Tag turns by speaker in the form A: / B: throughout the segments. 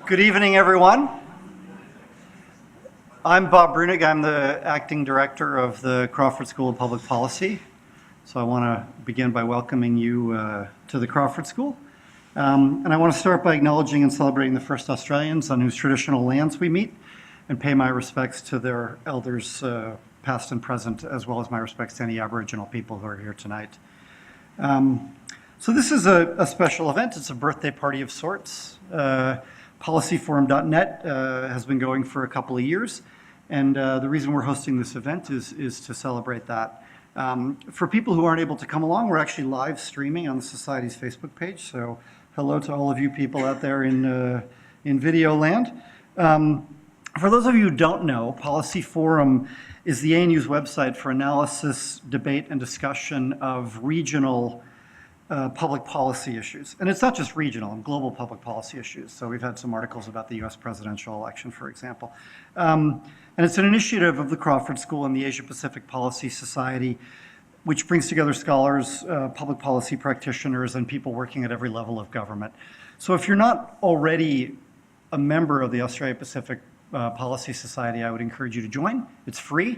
A: Good evening, everyone. I'm Bob Brunig. I'm the acting director of the Crawford School of Public Policy. So I want to begin by welcoming you to the Crawford School. And I want to start by acknowledging and celebrating the first Australians on whose traditional lands we meet, and pay my respects to their elders, past and present, as well as my respects to any Aboriginal people who are here tonight. So this is a special event. It's a birthday party of sorts. Policyforum.net has been going for a couple of years, and the reason we're hosting this event is to celebrate that. For people who aren't able to come along, we're actually live streaming on the Society's Facebook page, so hello to all of you people out there in video land. For those of you who don't know, Policy Forum is the ANU's website for analysis, debate, and discussion of regional public policy issues. And it's not just regional and global public policy issues. So we've had some articles about the US presidential election, for example. And it's an initiative of the Crawford School and the Asia Pacific Policy Society, which brings together scholars, public policy practitioners, and people working at every level of government. So if you're not already a member of the Australia Pacific Policy Society, I would encourage you to join. It's free.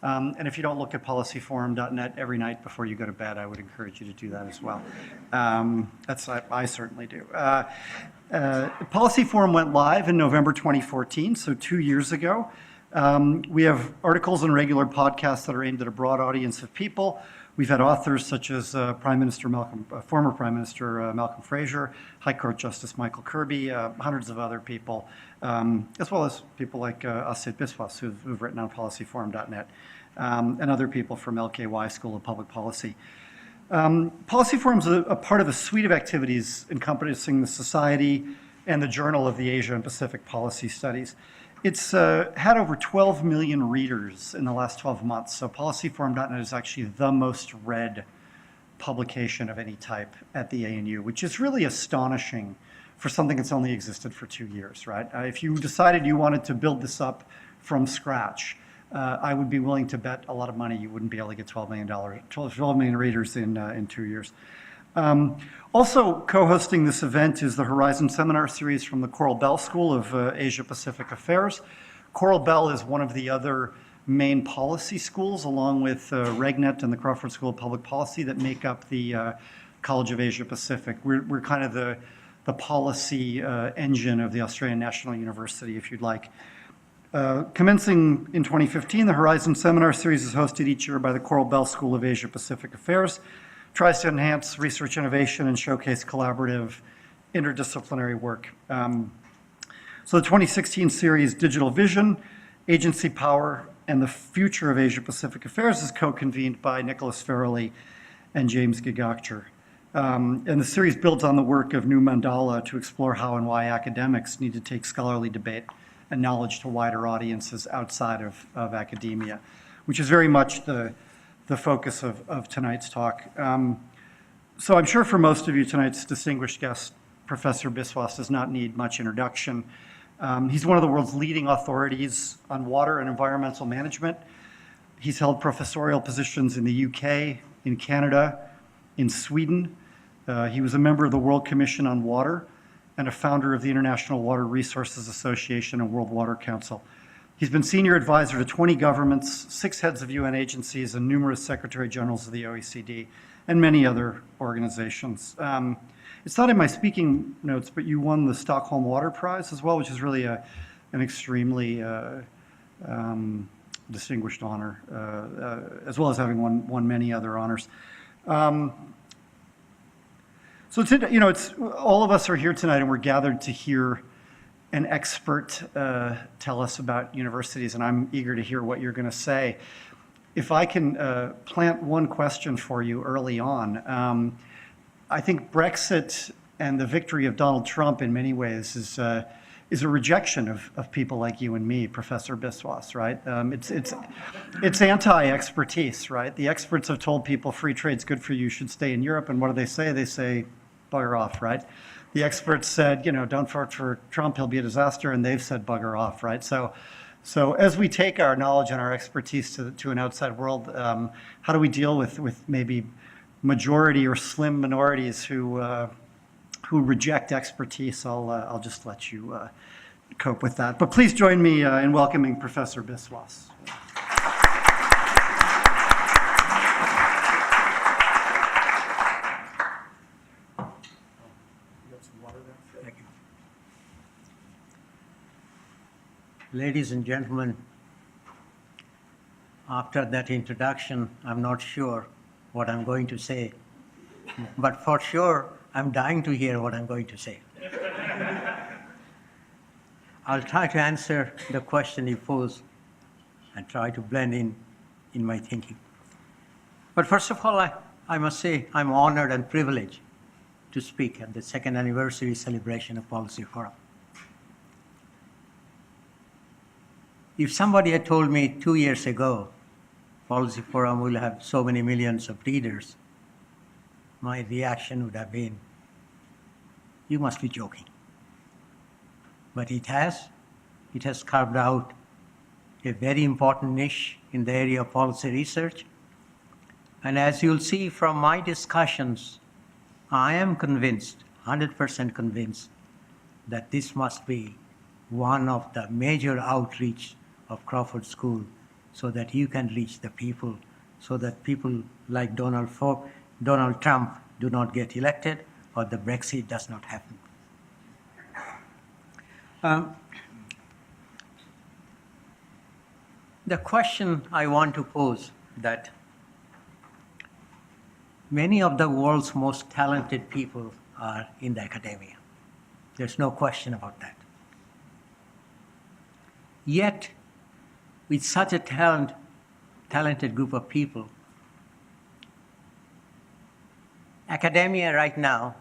A: And if you don't look at policyforum.net every night before you go to bed, I would encourage you to do that as well. I certainly do. Policy Forum went live in November 2014, so 2 years ago. We have articles and regular podcasts that are aimed at a broad audience of people. We've had authors such as former Prime Minister Malcolm Fraser, High Court Justice Michael Kirby, hundreds of other people, as well as people like Asit Biswas, who've written on policyforum.net, and other people from LKY School of Public Policy. Policy Forum is a part of a suite of activities encompassing the Society and the Journal of the Asia and Pacific Policy Studies. It's had over 12 million readers in the last 12 months, so policyforum.net is actually the most read publication of any type at the ANU, which is really astonishing for something that's only existed for 2 years, right? If you decided you wanted to build this up from scratch, I would be willing to bet a lot of money you wouldn't be able to get $12 million readers in 2 years. Also co-hosting this event is the Horizon Seminar Series from the Coral Bell School of Asia Pacific Affairs. Coral Bell is one of the other main policy schools, along with RegNet and the Crawford School of Public Policy, that make up the College of Asia Pacific. We're kind of the policy engine of the Australian National University, if you'd like. Commencing in 2015, the Horizon Seminar Series is hosted each year by the Coral Bell School of Asia Pacific Affairs. Tries to enhance research innovation and showcase collaborative interdisciplinary work. So the 2016 series, Digital Vision, Agency Power, and the Future of Asia Pacific Affairs, is co-convened by Nicholas Farrelly and James Gigakcher. And the series builds on the work of New Mandala to explore how and why academics need to take scholarly debate and knowledge to wider audiences outside of academia, which is very much the focus of tonight's talk. So I'm sure for most of you, tonight's distinguished guest, Professor Biswas, does not need much introduction. He's one of the world's leading authorities on water and environmental management. He's held professorial positions in the UK, in Canada, in Sweden. He was a member of the World Commission on Water and a founder of the International Water Resources Association and World Water Council. He's been senior advisor to 20 governments, 6 heads of UN agencies, and numerous secretary generals of the OECD, and many other organizations. It's not in my speaking notes, but you won the Stockholm Water Prize as well, which is really an extremely distinguished honor, as well as having won many other honors. So it's all of us are here tonight, and we're gathered to hear an expert tell us about universities, and I'm eager to hear what you're going to say. If I can plant one question for you early on, I think Brexit and the victory of Donald Trump in many ways is a rejection of people like you and me, Professor Biswas, right? It's anti-expertise, right? The experts have told people free trade's good for you, you should stay in Europe, and what do they say? They say, bugger off, right? The experts said, don't vote for Trump, he'll be a disaster, and they've said bugger off, right? So as we take our knowledge and our expertise to an outside world, how do we deal with maybe majority or slim minorities who who reject expertise, I'll just let you cope with that. But please join me in welcoming Professor Biswas.
B: Thank you. Ladies and gentlemen, after that introduction, I'm not sure what I'm going to say, but for sure, I'm dying to hear what I'm going to say. I'll try to answer the question you posed and try to blend in my thinking. But first of all, I must say I'm honored and privileged to speak at the second anniversary celebration of Policy Forum. If somebody had told me 2 years ago, Policy Forum will have so many millions of readers, my reaction would have been, you must be joking. But it has carved out a very important niche in the area of policy research. And as you'll see from my discussions, I am convinced, 100% convinced, that this must be one of the major outreach of Crawford School so that you can reach the people, so that people like Donald Trump do not get elected or the Brexit does not happen. The question I want to pose that many of the world's most talented people are in the academia. There's no question about that. Yet, with such a talented group of people, academia right now,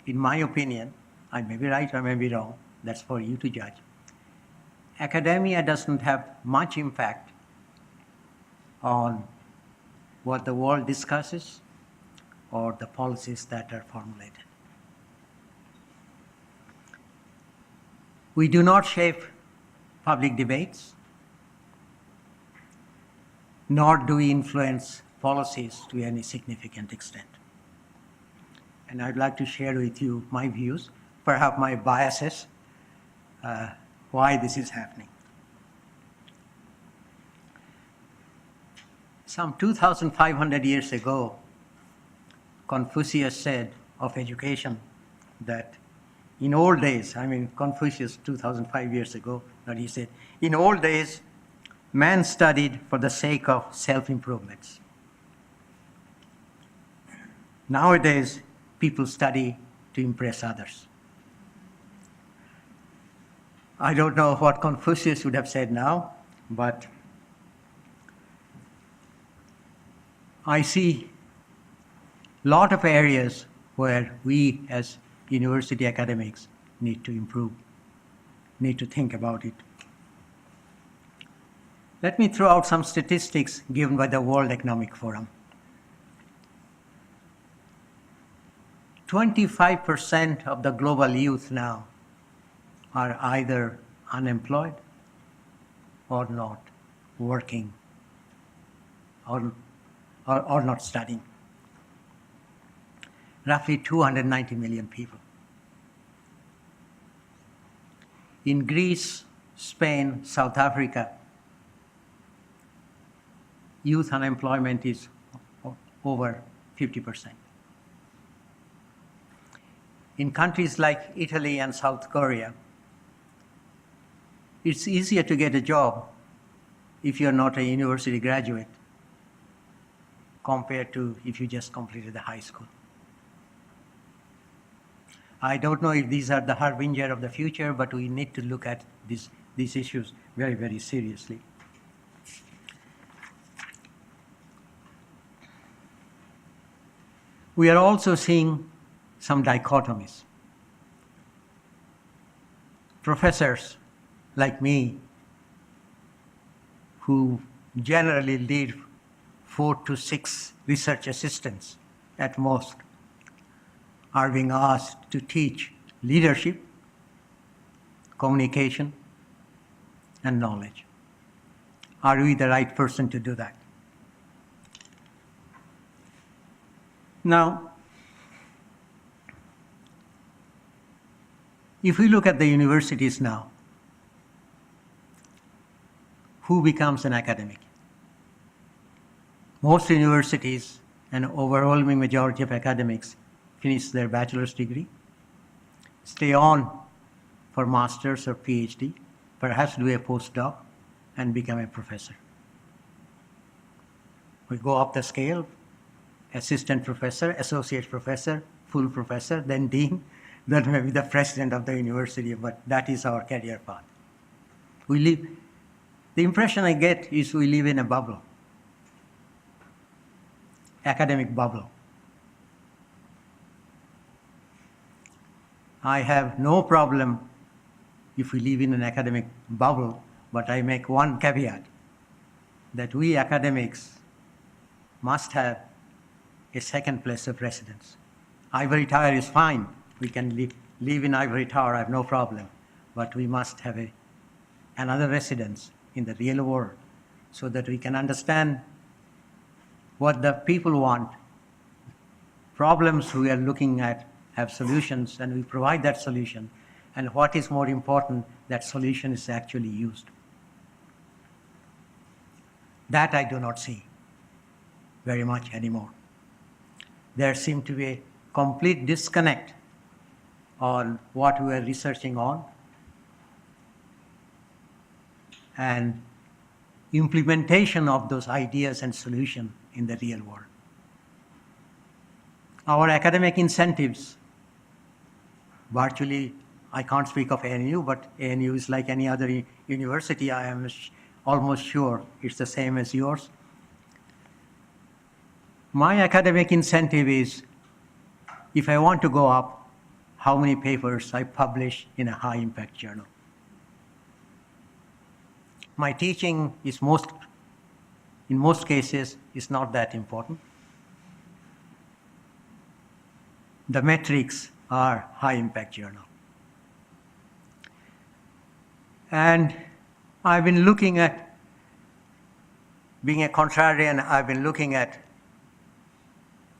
B: in my opinion, I may be right or I may be wrong, that's for you to judge. Academia doesn't have much impact on what the world discusses or the policies that are formulated. We do not shape public debates, nor do we influence policies to any significant extent. And I'd like to share with you my views, perhaps my biases, why this is happening. Some 2,500 years ago, Confucius said of education that in old days, Confucius 2,005 years ago, but he said, in old days, man studied for the sake of self-improvements. Nowadays, people study to impress others. I don't know what Confucius would have said now, but I see a lot of areas where we as university academics need to improve, need to think about it. Let me throw out some statistics given by the World Economic Forum. 25% of the global youth now are either unemployed or not working or not studying. Roughly 290 million people. In Greece, Spain, South Africa, youth unemployment is over 50%. In countries like Italy and South Korea, it's easier to get a job if you're not a university graduate compared to if you just completed the high school. I don't know if these are the harbinger of the future, but we need to look at these issues very, very seriously. We are also seeing some dichotomies. Professors like me, who generally lead 4 to 6 research assistants at most, are being asked to teach leadership, communication, and knowledge. Are we the right person to do that? Now, If we look at the universities now, who becomes an academic? Most universities, an overwhelming majority of academics, finish their bachelor's degree, stay on for master's or PhD, perhaps do a postdoc, and become a professor. We go up the scale, assistant professor, associate professor, full professor, then dean, then maybe the president of the university, but that is our career path. The impression I get is we live in a bubble, academic bubble. I have no problem if we live in an academic bubble, but I make one caveat, that we academics must have a second place of residence. Ivory Tower is fine. We can live in Ivory Tower, I have no problem. But we must have another residence in the real world so that we can understand what the people want, problems we are looking at have solutions, and we provide that solution. And what is more important, that solution is actually used. That I do not see very much anymore. There seems to be a complete disconnect on what we are researching on and implementation of those ideas and solutions in the real world. Our academic incentives, virtually, I can't speak of ANU, but ANU is like any other university. I am almost sure it's the same as yours. My academic incentive is, if I want to go up, how many papers I publish in a high impact journal. My teaching is in most cases, is not that important. The metrics are high impact journal. And I've been looking at, being a contrarian, I've been looking at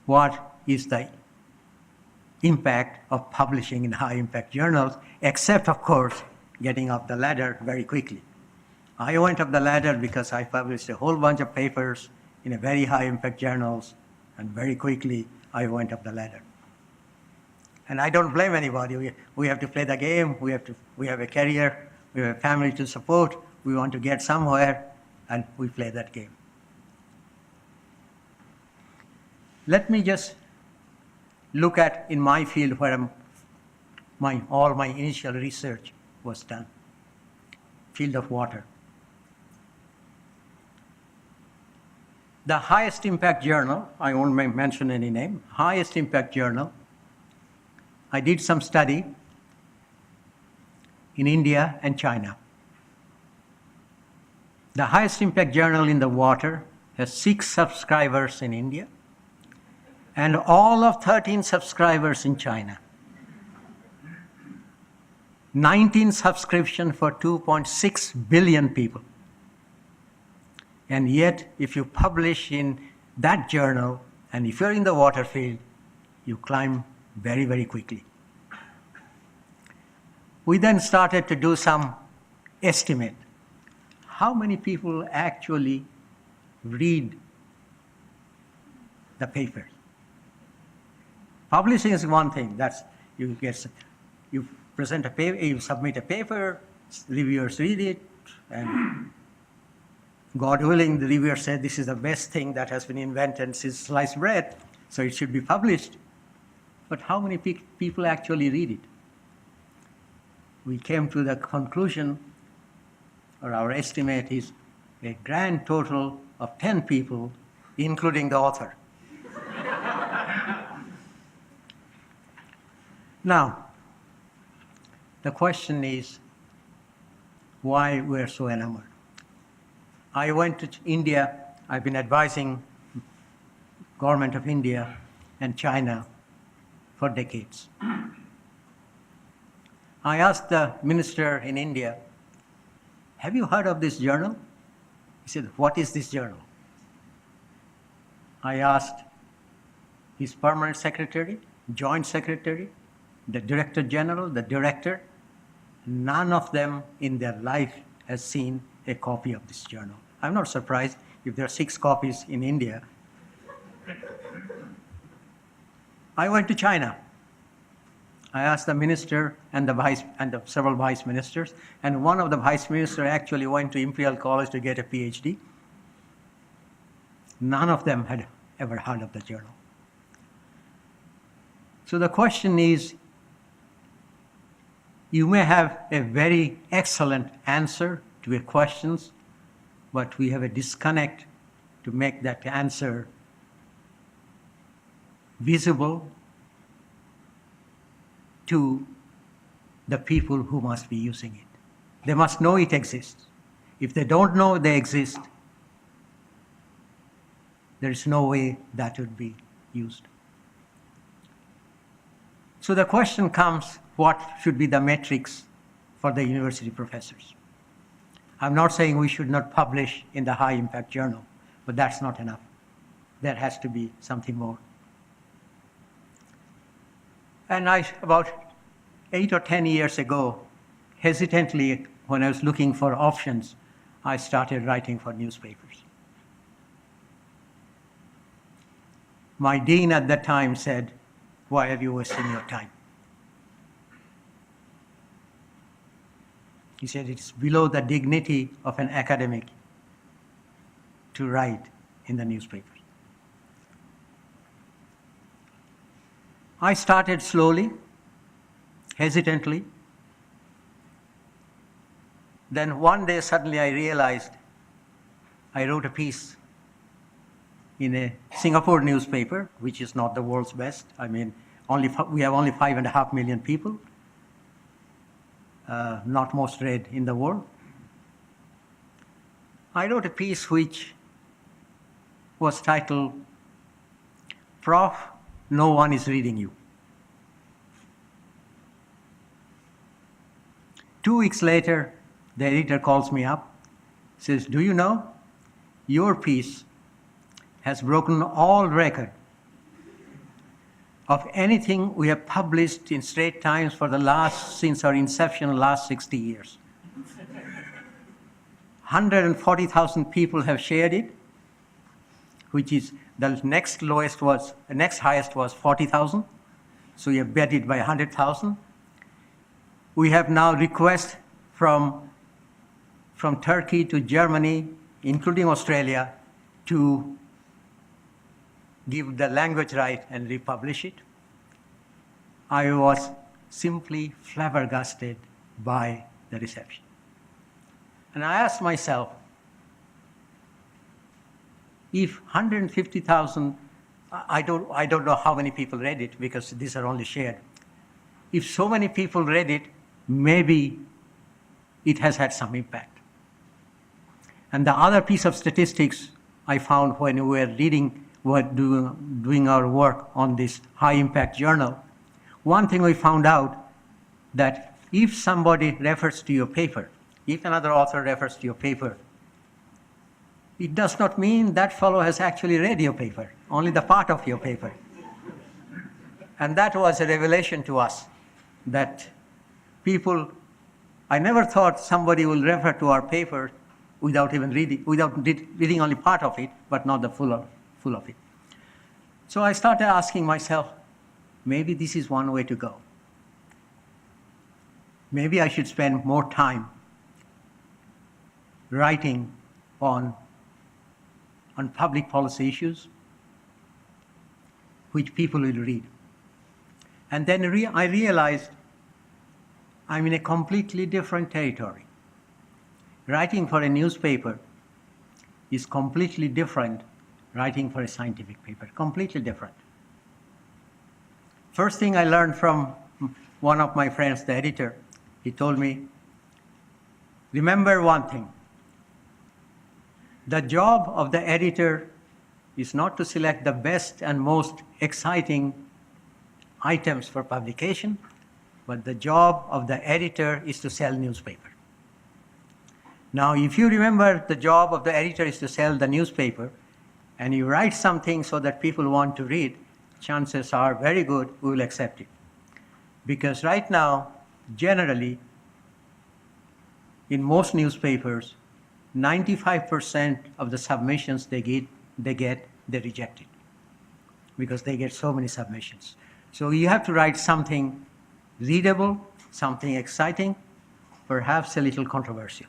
B: what is the impact of publishing in high impact journals, except of course, getting up the ladder very quickly. I went up the ladder because I published a whole bunch of papers in a very high impact journals, and very quickly I went up the ladder. And I don't blame anybody. We have to play the game, we have a career, we have a family to support, we want to get somewhere, and we play that game. Let me just look at, in my field, where all my initial research was done, field of water. The highest impact journal, I won't mention any name, highest impact journal, I did some study in India and China. The highest impact journal in the water has 6 subscribers in India and all of 13 subscribers in China. 19 subscription for 2.6 billion people. And yet, if you publish in that journal, and if you're in the water field, you climb very, very quickly. We then started to do some estimate. How many people actually read the papers? Publishing is one thing. That's you present a paper, you submit a paper, reviewers read it, and God willing, the reviewer said this is the best thing that has been invented since sliced bread, so it should be published. But how many people actually read it? We came to the conclusion, or our estimate is a grand total of 10 people, including the author. Now, the question is why we're so enamored. I went to India. I've been advising government of India and China for decades. I asked the minister in India, have you heard of this journal? He said, what is this journal? I asked his permanent secretary, joint secretary, the director general, the director, none of them in their life has seen a copy of this journal. I'm not surprised if there are 6 copies in India. I went to China. I asked the minister and the several vice ministers, and one of the vice ministers actually went to Imperial College to get a PhD. None of them had ever heard of the journal. So the question is, you may have a very excellent answer to your questions, but we have a disconnect to make that answer visible to the people who must be using it. They must know it exists. If they don't know they exist, there is no way that would be used. So the question comes, what should be the metrics for the university professors? I'm not saying we should not publish in the high impact journal, but that's not enough. There has to be something more. And about 8 or 10 years ago, hesitantly, when I was looking for options, I started writing for newspapers. My dean at that time said, "Why are you wasting your time?" He said, "It's below the dignity of an academic to write in the newspapers." I started slowly, hesitantly. Then one day suddenly I realized I wrote a piece in a Singapore newspaper, which is not the world's best. I mean, we have only 5.5 million people, not most read in the world. I wrote a piece which was titled, "Prof, No One is Reading You." 2 weeks later, the editor calls me up, says, "Do you know, your piece has broken all record of anything we have published in Straits Times since our inception, last 60 years. 140,000 people have shared it, which is the next highest was 40,000. So you have bet it by 100,000. We have now requests from Turkey to Germany, including Australia, to give the language right and republish it." I was simply flabbergasted by the reception. And I asked myself, if 150,000, I don't know how many people read it because these are only shared. If so many people read it, maybe it has had some impact. And the other piece of statistics I found when we were doing our work on this high impact journal, one thing we found out that if somebody refers to your paper, if another author refers to your paper, it does not mean that fellow has actually read your paper, only the part of your paper. And that was a revelation to us that I never thought somebody will refer to our paper without reading only part of it, but not the full of it. So I started asking myself, maybe this is one way to go. Maybe I should spend more time writing on public policy issues which people will read. And then I realized I'm in a completely different territory. Writing for a newspaper is completely different writing for a scientific paper, completely different. First thing I learned from one of my friends, the editor, he told me, remember one thing, the job of the editor is not to select the best and most exciting items for publication, but the job of the editor is to sell newspaper. Now, if you remember the job of the editor is to sell the newspaper, and you write something so that people want to read, chances are very good we will accept it. Because right now, generally, in most newspapers, 95% of the submissions they reject it because they get so many submissions. So you have to write something readable, something exciting, perhaps a little controversial.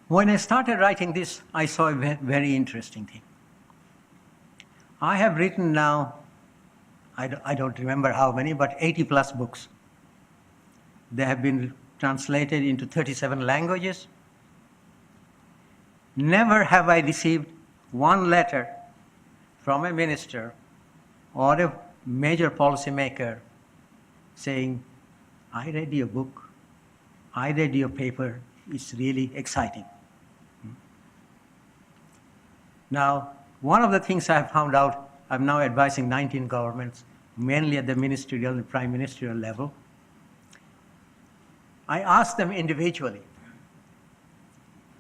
B: When I started writing this, I saw a very interesting thing. I have written now, I don't remember how many, but 80 plus books. They have been translated into 37 languages. Never have I received one letter from a minister or a major policymaker saying, I read your book, I read your paper, it's really exciting. Now, one of the things I have found out, I'm now advising 19 governments, mainly at the ministerial and prime ministerial level. I ask them individually,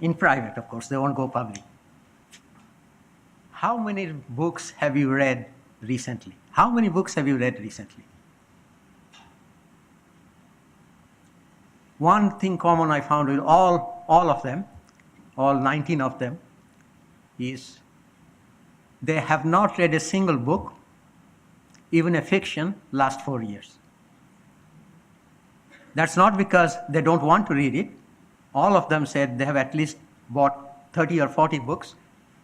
B: in private, of course, they won't go public. How many books have you read recently? How many books have you read recently? One thing common I found with all of them, all 19 of them, is they have not read a single book, even a fiction, last 4 years. That's not because they don't want to read it. All of them said they have at least bought 30 or 40 books,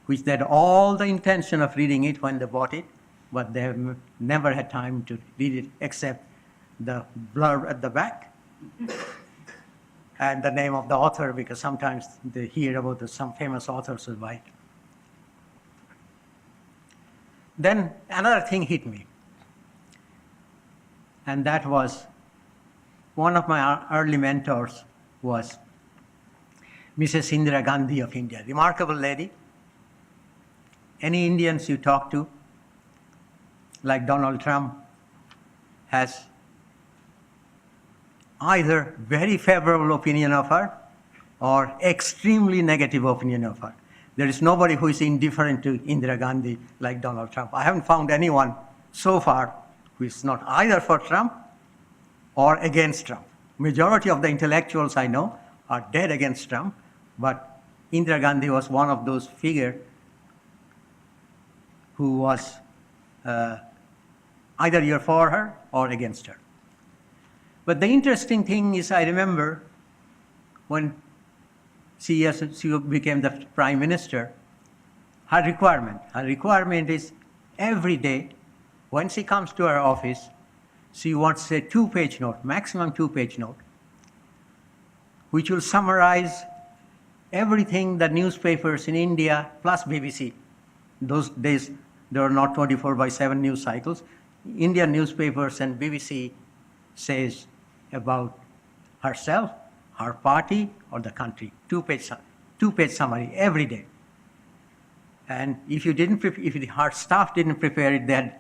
B: which they had all the intention of reading it when they bought it, but they have never had time to read it except the blurb at the back and the name of the author, because sometimes they hear about some famous authors who write. Then another thing hit me, and that was one of my early mentors was Mrs. Indira Gandhi of India, remarkable lady. Any Indians you talk to, like Donald Trump, has either very favorable opinion of her or extremely negative opinion of her. There is nobody who is indifferent to Indira Gandhi like Donald Trump. I haven't found anyone so far who is not either for Trump or against Trump. Majority of the intellectuals I know are dead against Trump, but Indira Gandhi was one of those figures who was either you're for her or against her. But the interesting thing is, I remember when she became the prime minister, her requirement is every day when she comes to her office, she wants a 2-page note, maximum 2-page note, which will summarize everything the newspapers in India plus BBC. Those days, there were not 24/7 news cycles. Indian newspapers and BBC says about herself, her party, or the country. 2-page summary every day. And if her staff didn't prepare it, they had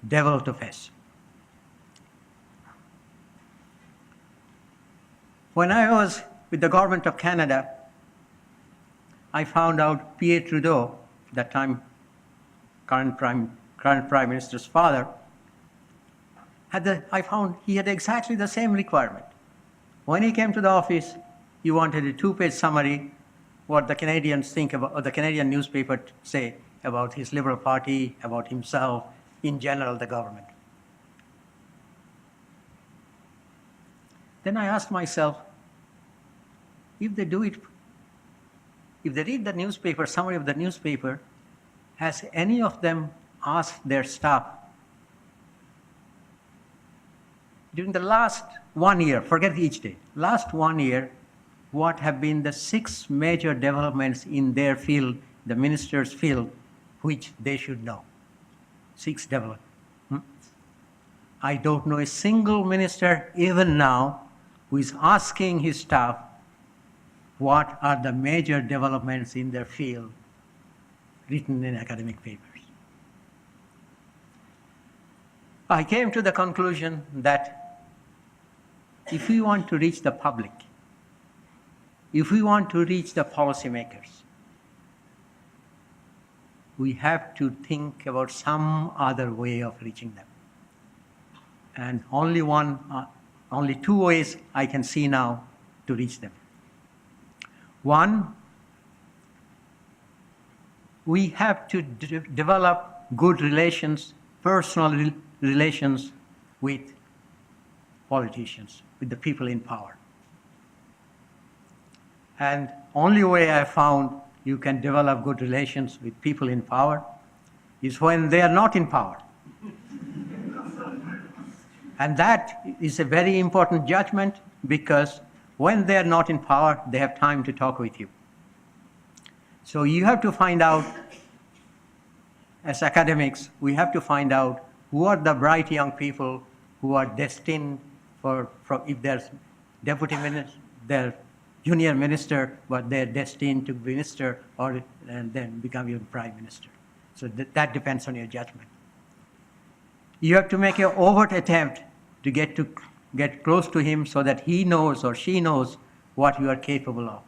B: devil to face. When I was with the government of Canada, I found out Pierre Trudeau, that time current prime minister's father, I found he had exactly the same requirement. When he came to the office, he wanted a 2-page summary, what the Canadians think about, or the Canadian newspaper say about his Liberal Party, about himself, in general, the government. Then I asked myself, if they do it, if they read the newspaper, summary of the newspaper, has any of them asked their staff, during the last 1 year, forget each day, last 1 year, what have been the 6 major developments in their field, the minister's field, which they should know? 6 developments. I don't know a single minister, even now, who is asking his staff what are the major developments in their field written in academic papers. I came to the conclusion that if we want to reach the public, if we want to reach the policymakers, we have to think about some other way of reaching them. And only two ways I can see now to reach them. One, we have to develop good relations, personal relations with politicians, with the people in power. And only way I found you can develop good relations with people in power is when they are not in power. And that is a very important judgment, because when they are not in power, they have time to talk with you. So you have to find out, as academics, we have to find out who are the bright young people who are destined if there's deputy minister, they're junior minister, but they're destined to be minister and then become even prime minister. So that depends on your judgment. You have to make an overt attempt to get close to him so that he knows or she knows what you are capable of.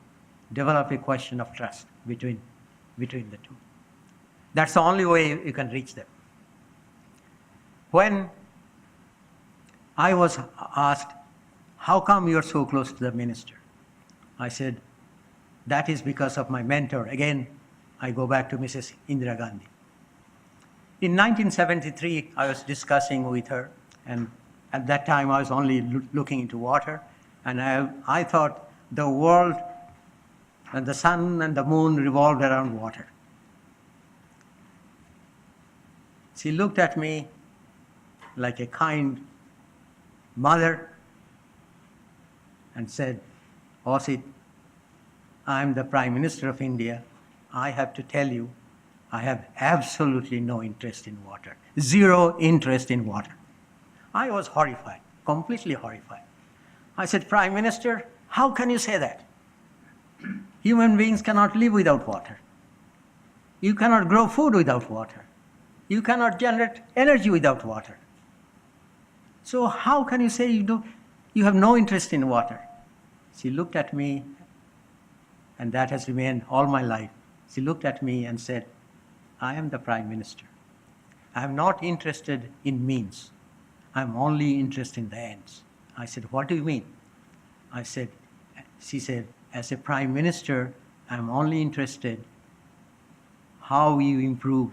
B: Develop a question of trust between the two. That's the only way you can reach them. When I was asked, how come you're so close to the minister? I said, that is because of my mentor. Again, I go back to Mrs. Indira Gandhi. In 1973, I was discussing with her, and at that time I was only looking into water, and I thought the world and the sun and the moon revolved around water. She looked at me like a kind mother and said, Asit, I'm the Prime Minister of India. I have to tell you, I have absolutely no interest in water. Zero interest in water. I was horrified, completely horrified. I said, Prime Minister, how can you say that? Human beings cannot live without water. You cannot grow food without water. You cannot generate energy without water. So how can you say you have no interest in water? She looked at me, and that has remained all my life. She looked at me and said, I am the Prime Minister. I am not interested in means. I am only interested in the ends. I said, what do you mean? She said, as a Prime Minister, I am only interested how you improve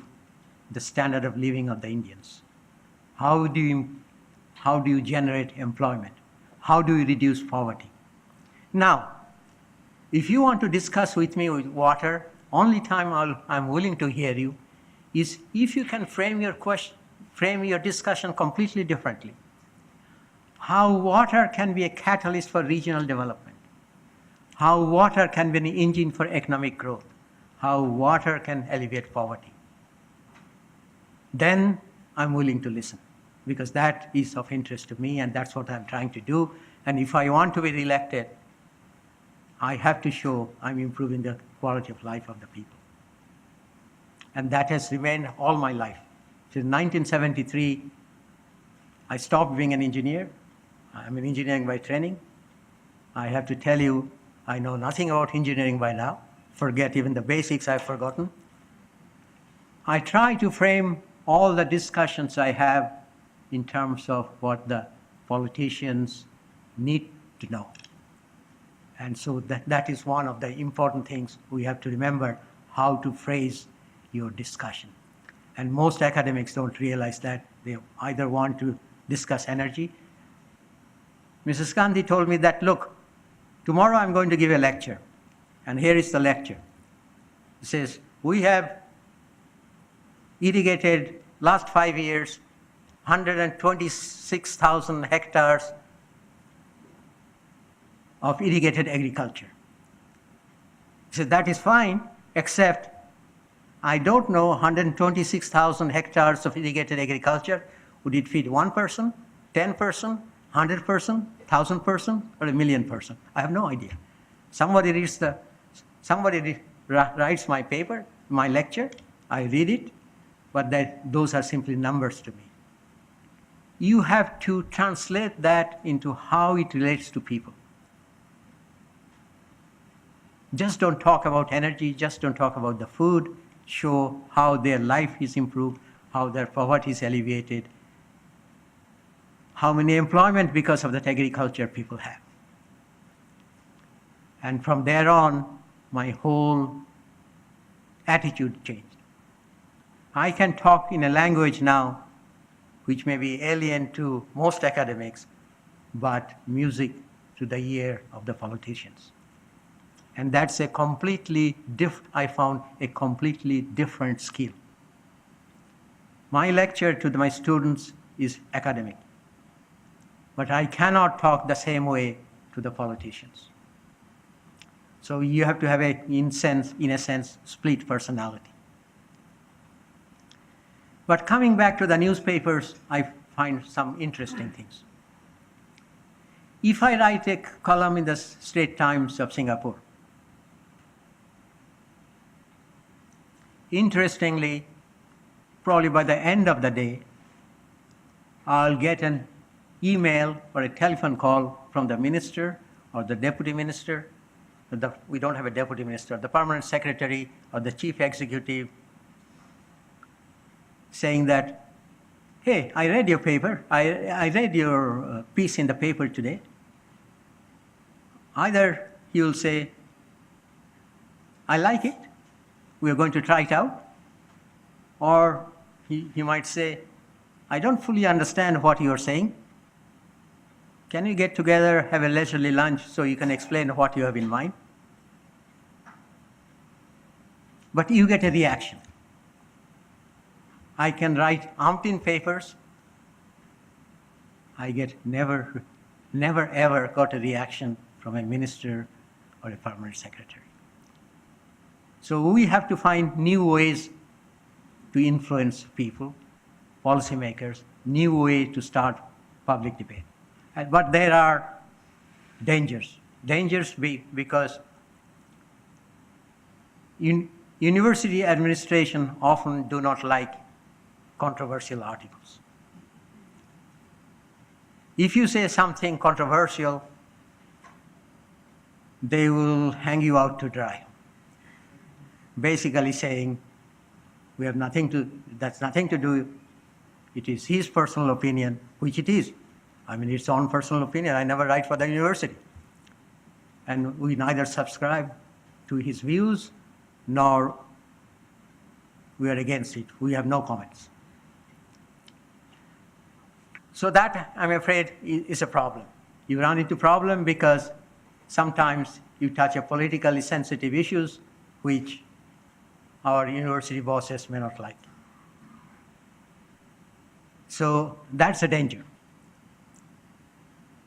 B: the standard of living of the Indians. How do you generate employment? How do you reduce poverty? Now, if you want to discuss with me with water, only time I'm willing to hear you is if you can frame your discussion completely differently. How water can be a catalyst for regional development. How water can be an engine for economic growth. How water can alleviate poverty. Then I'm willing to listen, because that is of interest to me, and that's what I'm trying to do. And if I want to be reelected, I have to show I'm improving the quality of life of the people. And that has remained all my life. Since 1973, I stopped being an engineer. I'm an engineering by training. I have to tell you, I know nothing about engineering by now. Forget even the basics, I've forgotten. I try to frame all the discussions I have in terms of what the politicians need to know. And so that is one of the important things we have to remember, how to phrase your discussion. And most academics don't realize that. They either want to discuss energy. Mrs. Gandhi told me that, look, tomorrow I'm going to give a lecture, and here is the lecture. It says, we have irrigated, last 5 years, 126,000 hectares of irrigated agriculture. So that is fine, except I don't know 126,000 hectares of irrigated agriculture, would it feed 1 person, 10 person, 100 person, 1,000 person, or 1,000,000 person? I have no idea. Somebody writes my paper, my lecture, I read it, but those are simply numbers to me. You have to translate that into how it relates to people. Just don't talk about energy, just don't talk about the food, show how their life is improved, how their poverty is alleviated, how many employment because of that agriculture people have. And from there on, my whole attitude changed. I can talk in a language now which may be alien to most academics, but music to the ear of the politicians. And that's a completely I found a completely different skill. My lecture to my students is academic, but I cannot talk the same way to the politicians. So you have to have in a sense, split personality. But coming back to the newspapers, I find some interesting things. If I write a column in the Straits Times of Singapore, interestingly, probably by the end of the day, I'll get an email or a telephone call from the minister or the deputy minister. We don't have a deputy minister, the permanent secretary or the chief executive, saying that, hey, I read your paper. I read your piece in the paper today. Either he will say, I like it. We are going to try it out. Or he might say, I don't fully understand what you are saying. Can you get together, have a leisurely lunch so you can explain what you have in mind? But you get a reaction. I can write umpteen papers. I get never ever got a reaction from a minister or a permanent secretary. So we have to find new ways to influence people, policymakers, new way to start public debate. But there are dangers. Dangers because university administration often do not like controversial articles. If you say something controversial, they will hang you out to dry. Basically saying, we have that's nothing to do, it is his personal opinion, which it is. I mean, it's own personal opinion. I never write for the university. And we neither subscribe to his views, nor we are against it. We have no comments. So that, I'm afraid, is a problem. You run into problem because sometimes you touch a politically sensitive issues which our university bosses may not like. So that's a danger.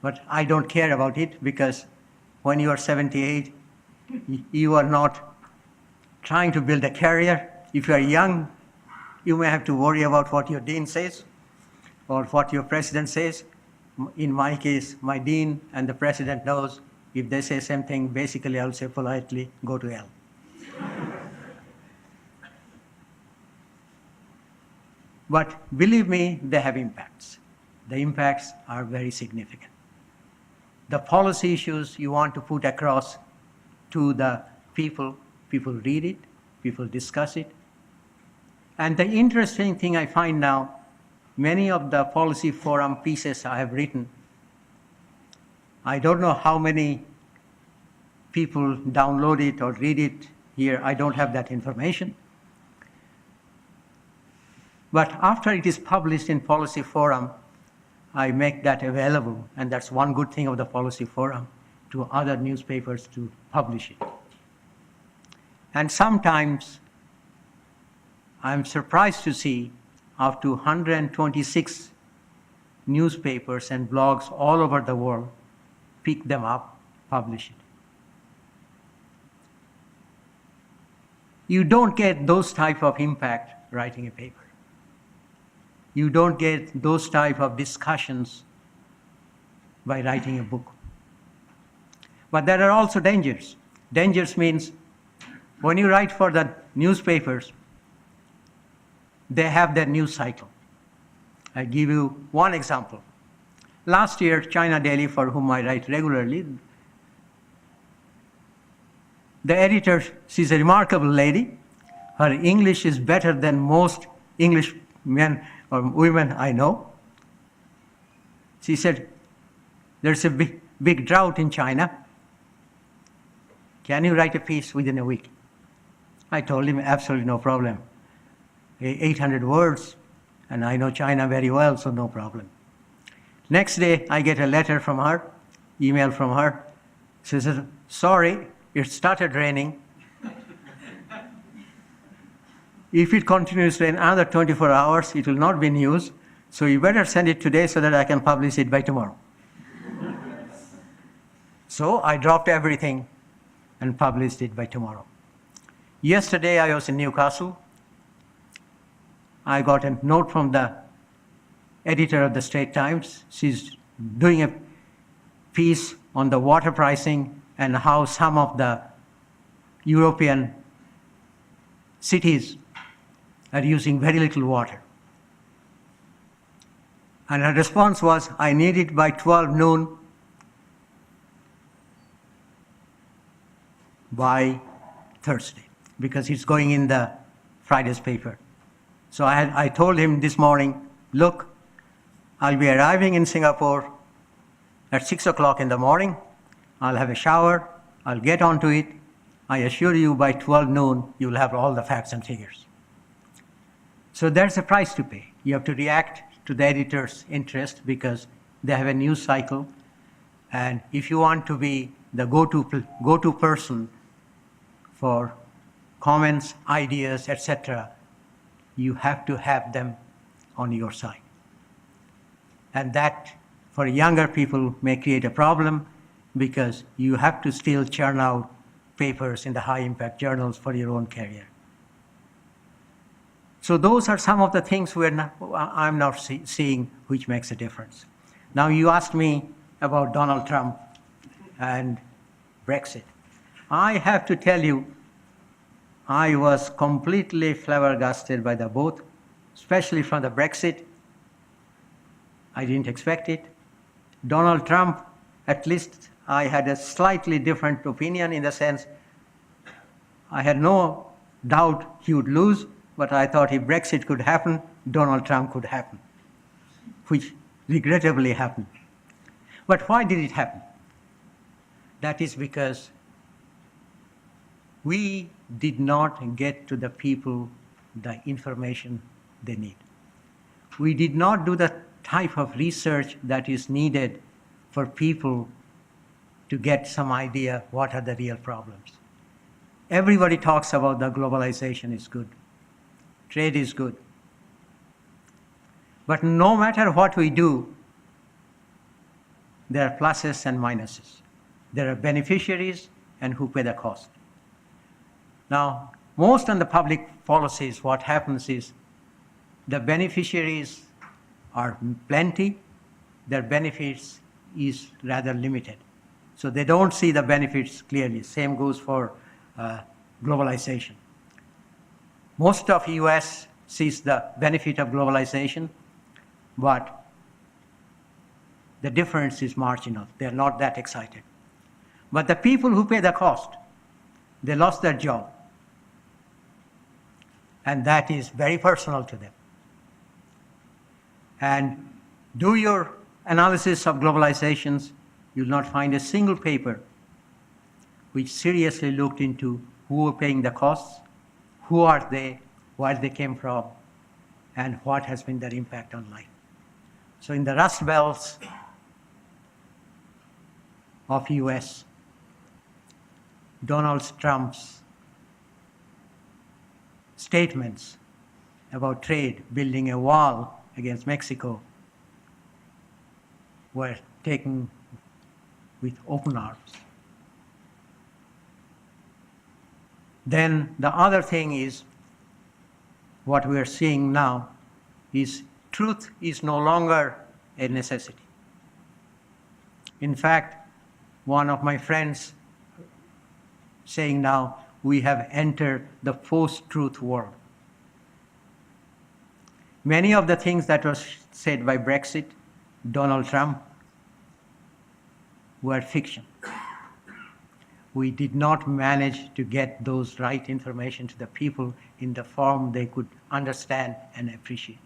B: But I don't care about it because when you are 78, you are not trying to build a career. If you are young, you may have to worry about what your dean says or what your president says. In my case, my dean and the president knows if they say something, basically I'll say politely, go to hell. But believe me, they have impacts. The impacts are very significant. The policy issues you want to put across to the people read it, people discuss it. And the interesting thing I find now, many of the policy forum pieces I have written, I don't know how many people download it or read it here. I don't have that information. But after it is published in Policy Forum, I make that available, and that's one good thing of the Policy Forum, to other newspapers to publish it. And sometimes I'm surprised to see up to 126 newspapers and blogs all over the world pick them up, publish it. You don't get those type of impact writing a paper. You don't get those type of discussions by writing a book. But there are also dangers. Dangers means when you write for the newspapers, they have their news cycle. I give you one example. Last year, China Daily, for whom I write regularly, the editor, she's a remarkable lady. Her English is better than most English men or women I know. She said, there's a big drought in China. Can you write a piece within a week? I told him, absolutely no problem. 800 words, and I know China very well, so no problem. Next day, I get a letter from her, email from her. She says, sorry, it started raining. If it continues to rain another 24 hours, it will not be news. So you better send it today so that I can publish it by tomorrow. So I dropped everything and published it by tomorrow. Yesterday, I was in Newcastle. I got a note from the editor of the Straits Times. She's doing a piece on the water pricing and how some of the European cities are using very little water. And her response was, I need it by 12 noon by Thursday, because it's going in the Friday's paper. So I told him this morning, look, I'll be arriving in Singapore at 6 o'clock in the morning. I'll have a shower. I'll get onto it. I assure you by 12 noon, you'll have all the facts and figures. So there's a price to pay. You have to react to the editor's interest because they have a news cycle. And if you want to be the go-to person for comments, ideas, etc., you have to have them on your side. And that, for younger people, may create a problem because you have to still churn out papers in the high-impact journals for your own career. So those are some of the things I'm now seeing which makes a difference. Now you asked me about Donald Trump and Brexit. I have to tell you, I was completely flabbergasted by the both, especially from the Brexit. I didn't expect it. Donald Trump, at least I had a slightly different opinion in the sense I had no doubt he would lose, but I thought if Brexit could happen, Donald Trump could happen, which regrettably happened. But why did it happen? That is because we did not get to the people the information they need. We did not do the type of research that is needed for people to get some idea what are the real problems. Everybody talks about the globalization is good, trade is good. But no matter what we do, there are pluses and minuses. There are beneficiaries and who pay the cost. Now, most on the public policies, what happens is the beneficiaries are plenty, their benefits is rather limited. So they don't see the benefits clearly. Same goes for globalization. Most of US sees the benefit of globalization, but the difference is marginal. They're not that excited. But the people who pay the cost, they lost their job. And that is very personal to them. And do your analysis of globalizations, you'll not find a single paper which seriously looked into who are paying the costs, who are they, where they came from, and what has been their impact on life. So in the Rust Belts of US, Donald Trump's statements about trade, building a wall against Mexico, were taken with open arms. Then the other thing is, what we are seeing now is truth is no longer a necessity. In fact, one of my friends saying now, we have entered the post-truth world. Many of the things that was said by Brexit, Donald Trump, were fiction. We did not manage to get those right information to the people in the form they could understand and appreciate.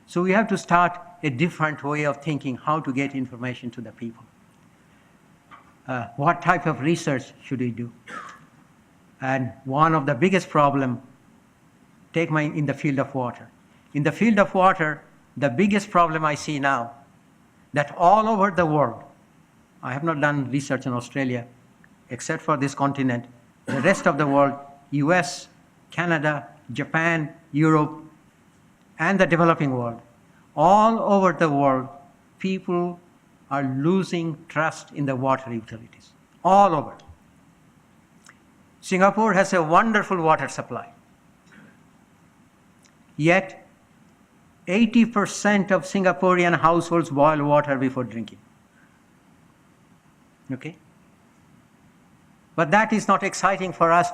B: So we have to start a different way of thinking how to get information to the people. What type of research should we do? And one of the biggest problem, in the field of water. In the field of water, the biggest problem I see now, that all over the world, I have not done research in Australia, except for this continent, the rest of the world, US, Canada, Japan, Europe, and the developing world, all over the world, people are losing trust in the water utilities, all over. Singapore has a wonderful water supply. Yet, 80% of Singaporean households boil water before drinking. Okay? But that is not exciting for us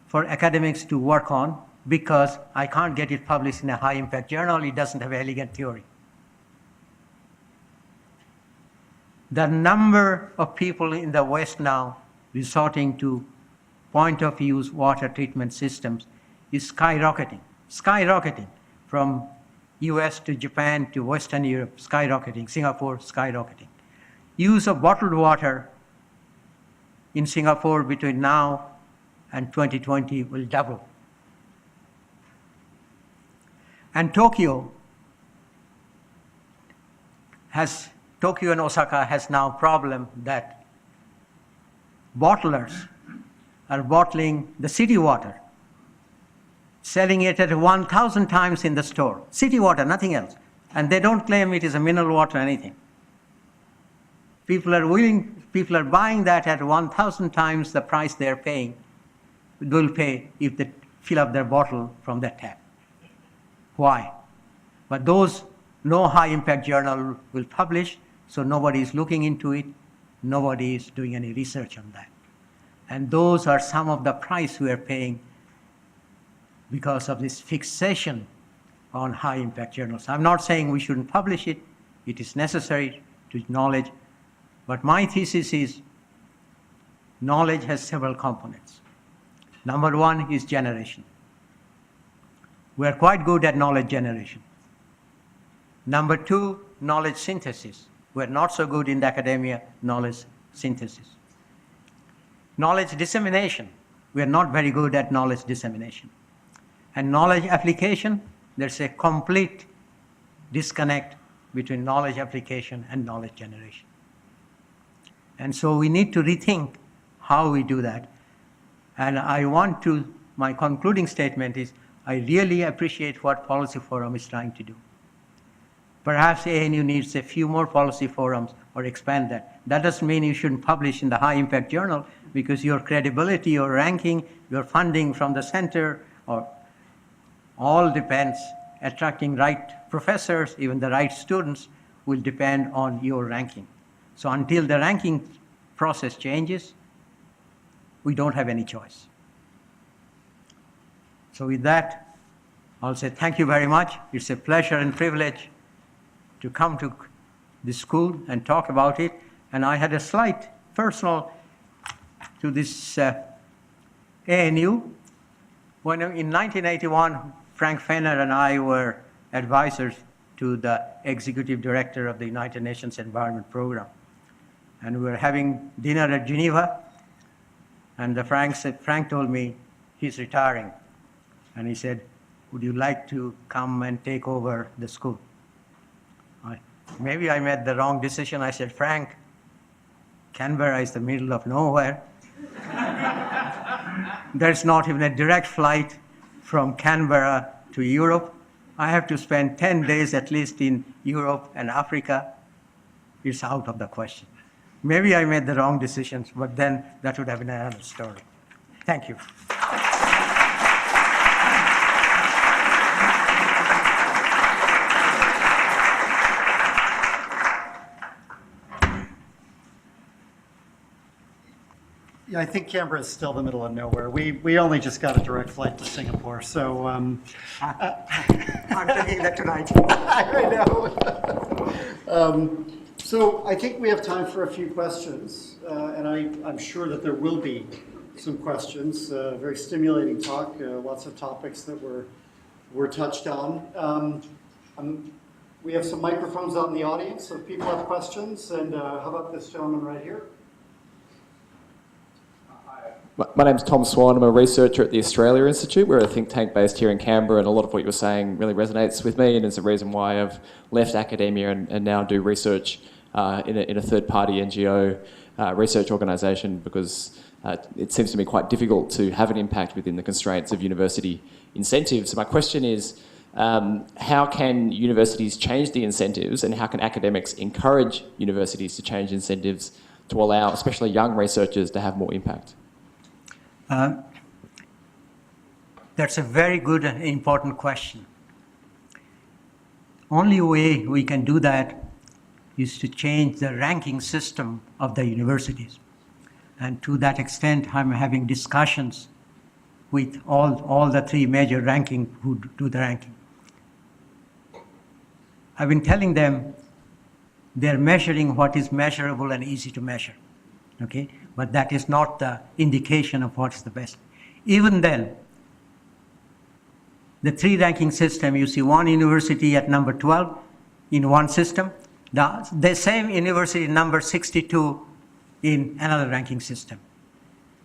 B: for academics to work on, because I can't get it published in a high-impact journal. It doesn't have elegant theory. The number of people in the West now resorting to point-of-use water treatment systems is skyrocketing, from US to Japan to Western Europe, skyrocketing, Singapore, skyrocketing. Use of bottled water in Singapore between now and 2020 will double. And Tokyo and Osaka has now problem that bottlers are bottling the city water, selling it at 1,000 times in the store. City water, nothing else. And they don't claim it is a mineral water or anything. People are buying that at 1,000 times the price they're paying, will pay if they fill up their bottle from that tap. Why? But those, no high-impact journal will publish, so nobody is looking into it, nobody is doing any research on that. And those are some of the price we are paying because of this fixation on high-impact journals. I'm not saying we shouldn't publish it. It is necessary to knowledge. But my thesis is knowledge has several components. Number one is generation. We are quite good at knowledge generation. Number two, knowledge synthesis. We are not so good in the academia, knowledge synthesis. Knowledge dissemination. We are not very good at knowledge dissemination. And knowledge application, there's a complete disconnect between knowledge application and knowledge generation. And so we need to rethink how we do that. And my concluding statement is, I really appreciate what Policy Forum is trying to do. Perhaps ANU needs a few more policy forums or expand that. That doesn't mean you shouldn't publish in the high-impact journal, because your credibility, your ranking, your funding from the center, or all depends. Attracting right professors, even the right students, will depend on your ranking. So until the ranking process changes, we don't have any choice. So with that, I'll say thank you very much. It's a pleasure and privilege to come to this school and talk about it. And I had a slight personal to this ANU. When in 1981, Frank Fenner and I were advisors to the executive director of the United Nations Environment Program. And we were having dinner at Geneva, and Frank told me he's retiring. And he said, would you like to come and take over the school? Maybe I made the wrong decision. I said, Frank, Canberra is the middle of nowhere. There's not even a direct flight from Canberra to Europe. I have to spend 10 days at least in Europe and Africa. It's out of the question. Maybe I made the wrong decisions, but then that would have been another story. Thank you.
A: Yeah, I think Canberra is still the middle of nowhere. We only just got a direct flight to Singapore, so
B: I'm taking that tonight.
A: I know. So I think we have time for a few questions, and I'm sure that there will be some questions. Very stimulating talk, lots of topics that were touched on. We have some microphones out in the audience, so if people have questions, and how about this gentleman right here?
C: My name's Tom Swan. I'm a researcher at the Australia Institute. We're a think tank based here in Canberra, and a lot of what you were saying really resonates with me, and is the reason why I've left academia and now do research in a third-party NGO research organisation, because it seems to me quite difficult to have an impact within the constraints of university incentives. So my question is, how can universities change the incentives, and how can academics encourage universities to change incentives to allow especially young researchers to have more impact?
B: That's a very good and important question. Only way we can do that is to change the ranking system of the universities. And to that extent, I'm having discussions with all the three major ranking who do the ranking. I've been telling them they're measuring what is measurable and easy to measure, okay? But that is not the indication of what's the best. Even then, the three ranking system, you see one university at number 12 in one system, the same university number 62 in another ranking system.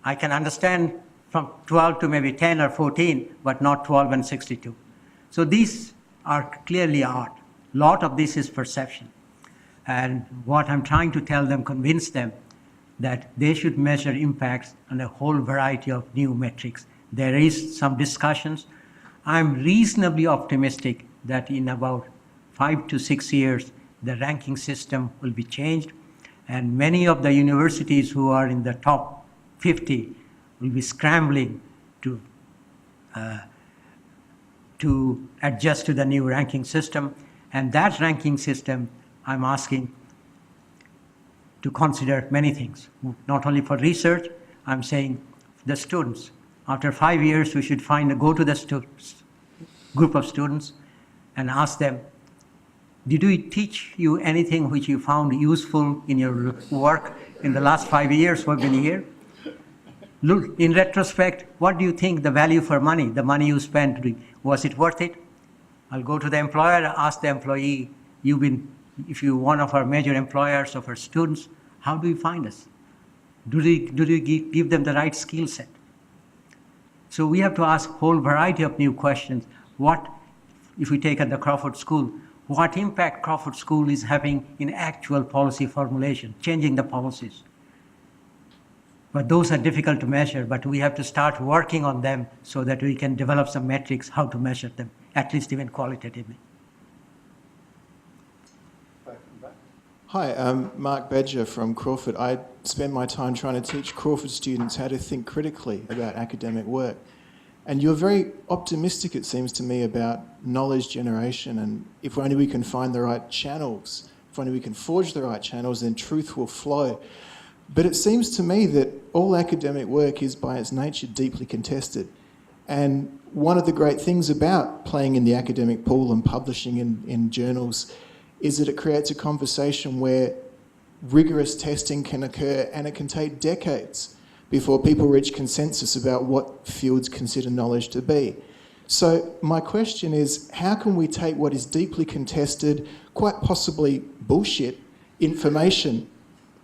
B: I can understand from 12 to maybe 10 or 14, but not 12 and 62. So these are clearly art. A lot of this is perception. And what I'm trying to tell them, convince them, that they should measure impacts on a whole variety of new metrics. There is some discussions. I'm reasonably optimistic that in about 5 to 6 years, the ranking system will be changed, and many of the universities who are in the top 50 will be scrambling to adjust to the new ranking system. And that ranking system, I'm asking to consider many things, not only for research. I'm saying the students. After 5 years, we should go to the group of students and ask them, did we teach you anything which you found useful in your work in the last 5 years we've been here? Look, in retrospect, what do you think the value for money, the money you spent, was it worth it? I'll go to the employer, ask the employee, if you're one of our major employers of our students, how do you find us? Do you give them the right skill set? So we have to ask a whole variety of new questions. What, if we take at the Crawford School, what impact Crawford School is having in actual policy formulation, changing the policies? But those are difficult to measure, but we have to start working on them so that we can develop some metrics how to measure them, at least even qualitatively.
D: Hi, I'm Mark Badger from Crawford. I spend my time trying to teach Crawford students how to think critically about academic work. And you're very optimistic, it seems to me, about knowledge generation, and if only we can find the right channels, if only we can forge the right channels, then truth will flow. But it seems to me that all academic work is by its nature deeply contested. And one of the great things about playing in the academic pool and publishing in journals is that it creates a conversation where rigorous testing can occur, and it can take decades before people reach consensus about what fields consider knowledge to be. So my question is, how can we take what is deeply contested, quite possibly bullshit, information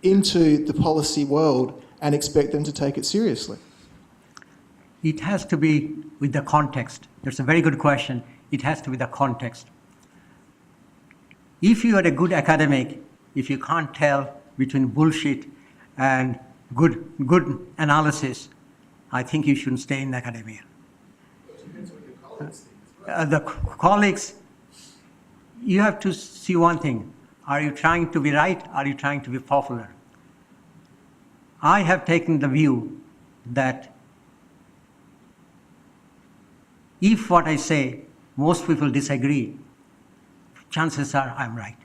D: into the policy world and expect them to take it seriously?
B: It has to be with the context. That's a very good question. It has to be the context. If you are a good academic, if you can't tell between bullshit and good analysis, I think you shouldn't stay in academia. The colleagues, you have to see one thing. Are you trying to be right? Are you trying to be popular? I have taken the view that if what I say, most people disagree, chances are I'm right.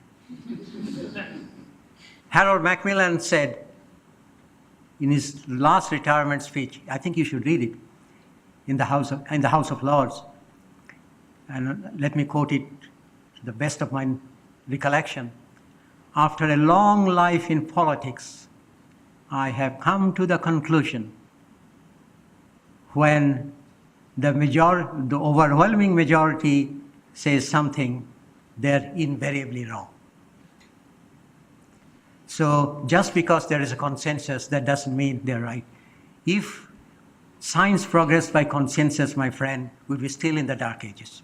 B: Harold Macmillan said in his last retirement speech, I think you should read it, in the House of Lords, and let me quote it to the best of my recollection. After a long life in politics, I have come to the conclusion when the overwhelming majority says something, they're invariably wrong. So just because there is a consensus, that doesn't mean they're right. If science progressed by consensus, my friend, we'd be still in the dark ages.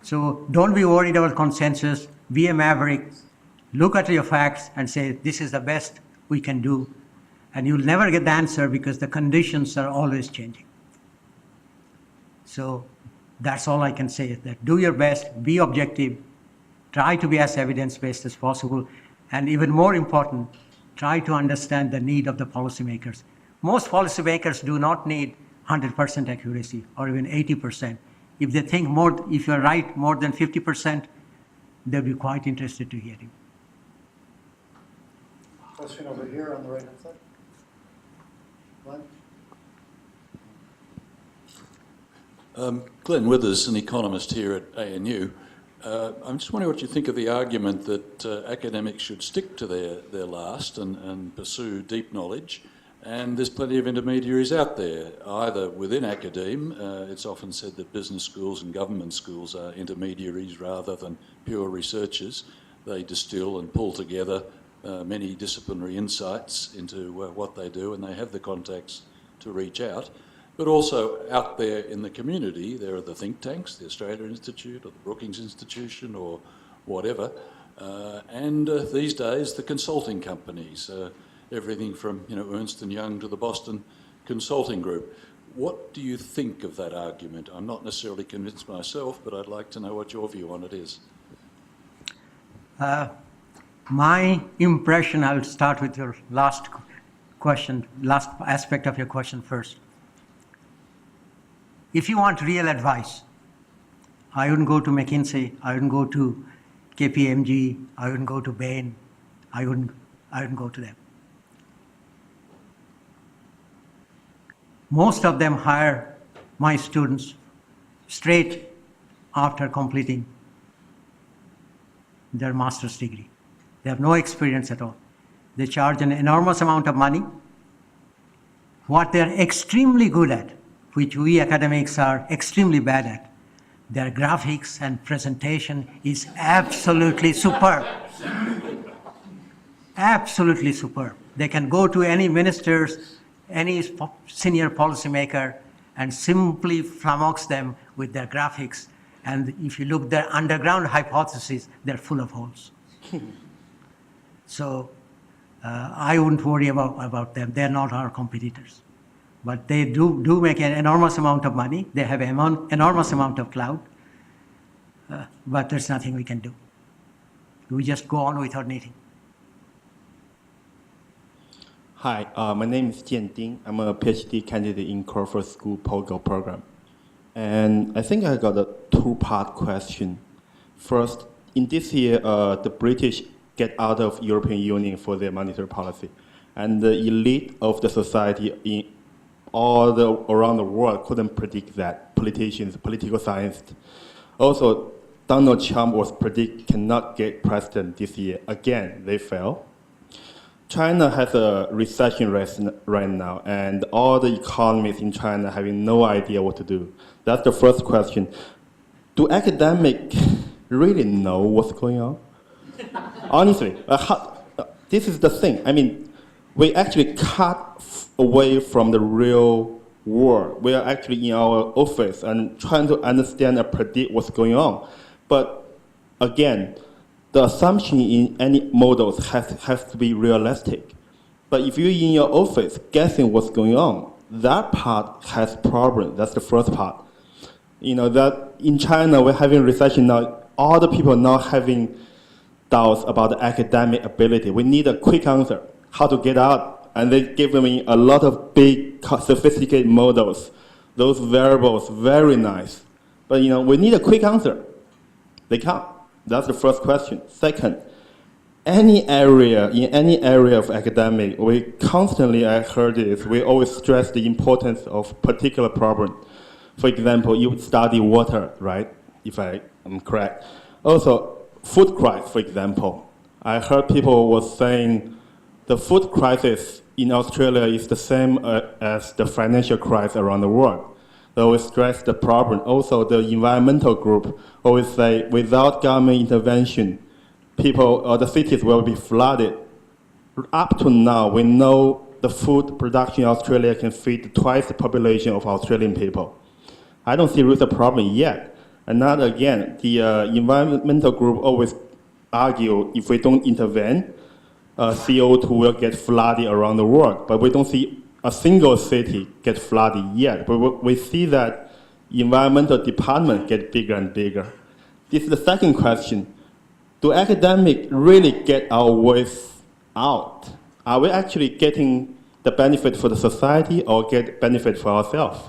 B: So don't be worried about consensus, be a maverick, look at your facts and say, this is the best we can do. And you'll never get the answer because the conditions are always changing. So that's all I can say, is that do your best, be objective, try to be as evidence-based as possible, and even more important, try to understand the need of the policymakers. Most policymakers do not need 100% accuracy or even 80%. If they think if you're right more than 50%, they'll be quite interested to hear you.
A: Question over here on the right-hand side. Glenn?
E: Glenn Withers, an economist here at ANU. I'm just wondering what you think of the argument that academics should stick to their last and pursue deep knowledge. And there's plenty of intermediaries out there, either within academe. It's often said that business schools and government schools are intermediaries rather than pure researchers. They distill and pull together many disciplinary insights into what they do, and they have the contacts to reach out. But also out there in the community, there are the think tanks, the Australia Institute or the Brookings Institution or whatever, and these days the consulting companies, everything from Ernst & Young to the Boston Consulting Group. What do you think of that argument? I'm not necessarily convinced myself, but I'd like to know what your view on it is.
B: My impression, I'll start with your last question, last aspect of your question first. If you want real advice, I wouldn't go to McKinsey, I wouldn't go to KPMG, I wouldn't go to Bain, I wouldn't go to them. Most of them hire my students straight after completing their master's degree. They have no experience at all. They charge an enormous amount of money. What they're extremely good at, which we academics are extremely bad at, their graphics and presentation is absolutely superb. Absolutely superb. They can go to any ministers, any senior policymaker, and simply flummox them with their graphics. And if you look at their underground hypotheses, they're full of holes. So I wouldn't worry about them. They're not our competitors. But they do make an enormous amount of money. They have an enormous amount of clout. But there's nothing we can do. We just go on with our knitting.
F: Hi, my name is Jian Ding. I'm a PhD candidate in Crawford School postdoc program. And I think I got a two-part question. First, in this year, the British get out of European Union for their monetary policy. And the elite of the society in around the world couldn't predict that. Politicians, political scientists. Also, Donald Trump was predicted cannot get president this year. Again, they fail. China has a recession right now, and all the economists in China having no idea what to do. That's the first question. Do academics really know what's going on? Honestly, this is the thing. I mean, we actually cut away from the real world. We are actually in our office and trying to understand and predict what's going on. But again, the assumption in any models has to be realistic. But if you're in your office guessing what's going on, that part has problems. That's the first part. That in China, we're having recession now. All the people now having doubts about the academic ability. We need a quick answer, how to get out. And they give me a lot of big, sophisticated models. Those variables, very nice. But we need a quick answer. They can't. That's the first question. Second, in any area of academic, we constantly, I heard this, we always stress the importance of particular problem. For example, you study water, right? If I am correct. Also, food crisis, for example. I heard people were saying the food crisis in Australia is the same as the financial crisis around the world. They always stress the problem. Also, the environmental group always say, without government intervention, people or the cities will be flooded. Up to now, we know the food production in Australia can feed twice the population of Australian people. I don't see there's a problem yet. And now again, the environmental group always argue if we don't intervene, CO2 will get flooded around the world. But we don't see a single city get flooded yet. But we see that environmental department get bigger and bigger. This is the second question. Do academics really get our voice out? Are we actually getting the benefit for the society or get benefit for ourselves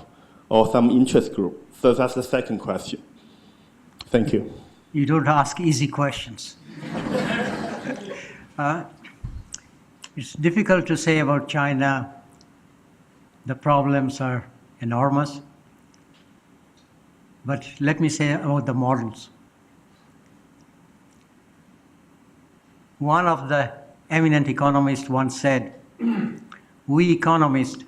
F: or some interest group? So that's the second question. Thank you.
B: You don't ask easy questions. It's difficult to say about China. The problems are enormous. But let me say about the models. One of the eminent economists once said, we economists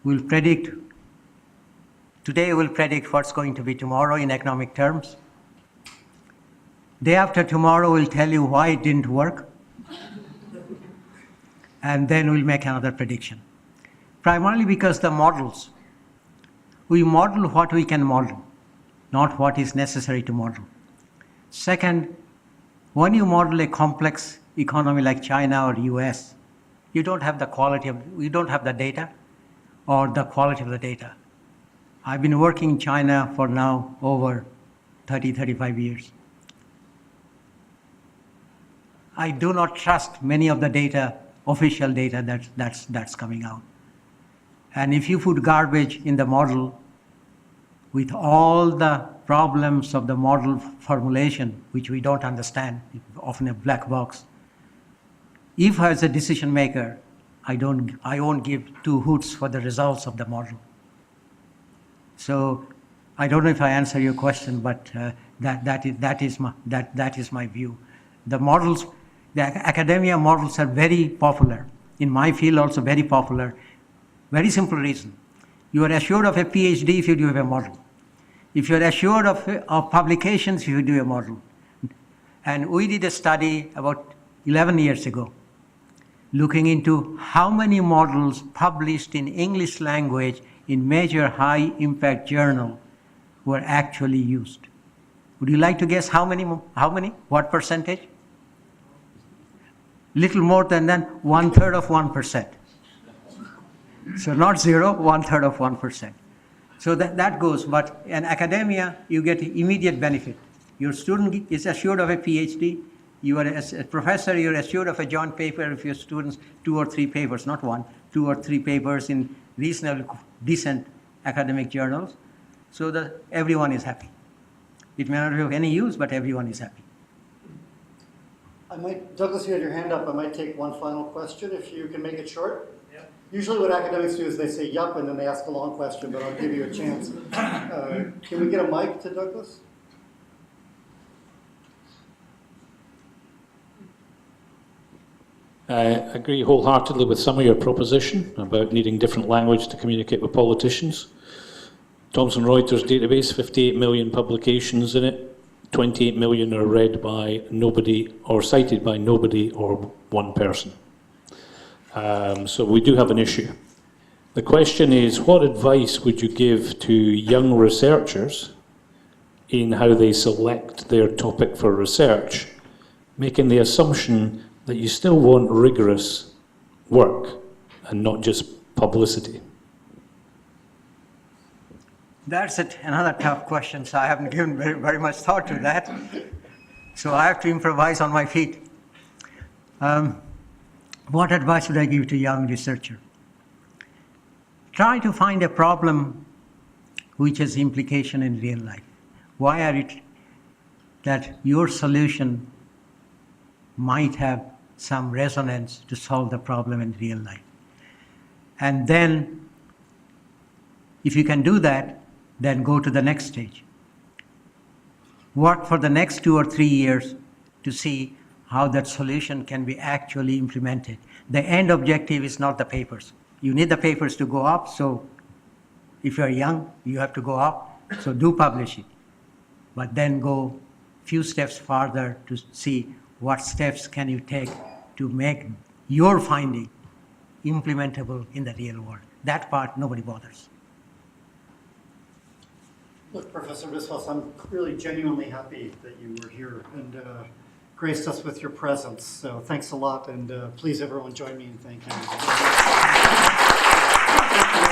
B: will predict, today we'll predict what's going to be tomorrow in economic terms. Day after tomorrow we'll tell you why it didn't work. And then we'll make another prediction. Primarily because the models, we model what we can model, not what is necessary to model. Second, when you model a complex economy like China or US, you don't have the data or the quality of the data. I've been working in China for now over 30, 35 years. I do not trust many of the data, official data that's coming out. And if you put garbage in the model with all the problems of the model formulation, which we don't understand, often a black box, if as a decision maker, I won't give two hoots for the results of the model. So I don't know if I answer your question, but that is my view. The models, the academia models are very popular. In my field also very popular. Very simple reason. You are assured of a PhD if you do a model. If you're assured of publications if you do a model. And we did a study about 11 years ago looking into how many models published in English language in major high impact journal were actually used. Would you like to guess how many? What percentage? Little more than 1/3 of 1%. So not 0, 1/3 of 1%. So that goes, but in academia, you get immediate benefit. Your student is assured of a PhD. You are a professor, you're assured of a joint paper if your students 2 or 3 papers, not 1, 2 or 3 papers in reasonably decent academic journals, so that everyone is happy. It may not be of any use, but everyone is happy.
A: Douglas, you had your hand up. I might take one final question if you can make it short. Yeah. Usually what academics do is they say yup and then they ask a long question, but I'll give you a chance. Can we get a mic to Douglas?
G: I agree wholeheartedly with some of your proposition about needing different language to communicate with politicians. Thomson Reuters database, 58 million publications in it. 28 million are read by nobody or cited by nobody or one person. So we do have an issue. The question is, what advice would you give to young researchers in how they select their topic for research, making the assumption that you still want rigorous work and not just publicity?
B: That's another tough question, so I haven't given very much thought to that. So I have to improvise on my feet. What advice would I give to a young researcher? Try to find a problem which has implication in real life. Why are it that your solution might have some resonance to solve the problem in real life? And then, if you can do that, then go to the next stage. Work for the next 2 or 3 years to see how that solution can be actually implemented. The end objective is not the papers. You need the papers to go up, so If you're young, you have to go up, so do publish it. But then go few steps farther to see what steps can you take to make your finding implementable in the real world. That part, nobody bothers.
A: Look, Professor Biswas, I'm really genuinely happy that you were here and graced us with your presence. So thanks a lot, and please everyone join me in thanking you.